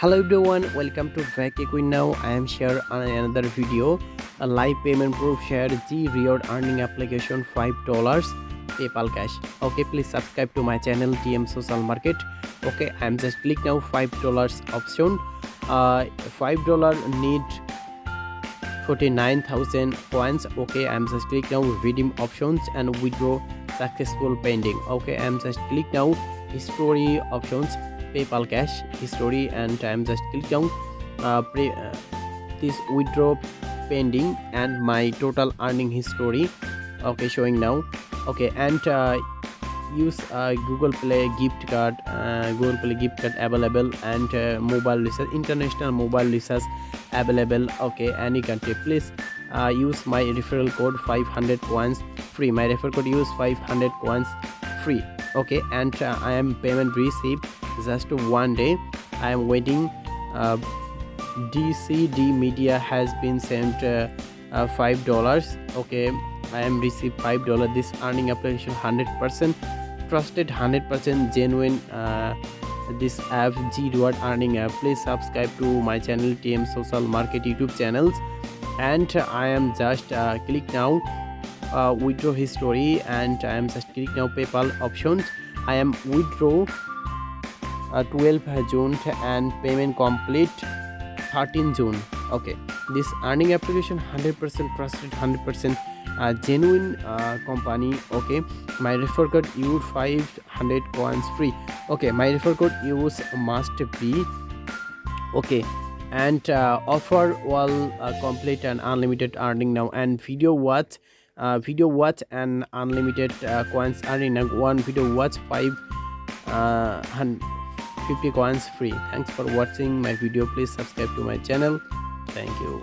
Hello everyone, welcome to Queen. Now I am share on another video. A live payment proof share Greward earning application $5 PayPal cash. Okay, please subscribe to my channel TM Social Market. Okay, I am just click now $5 option. $5 need 49,000 coins. Okay, I am just click now redeem options and withdraw successful pending. Okay, I am just click now history options, PayPal cash history, and I'm just click down this withdraw pending and my total earning history. Okay, showing now. Okay, and use Google Play gift card available, and mobile research, international mobile research available. Okay, any country. Please use my referral code 500 coins free. My referral code use 500 coins free. Okay, and I am payment received just 1 day. I am waiting. DCD media has been sent $5. Okay, I am received $5. This earning application 100% trusted, 100% genuine. This app Greward earning app. Please subscribe to my channel TM Social Market YouTube channels, and I am just click now withdraw history, and I am just click now PayPal options. I am withdraw 12 June and payment complete 13 June. Okay, this earning application 100% trusted, 100% genuine company. Okay, my referral code use 500 coins free. Okay, my referral code use must be okay, and offer all complete and unlimited earning now, and video watch and unlimited coins earning now. One video watch 550 coins free. Thanks for watching my video. Please subscribe to my channel. Thank you.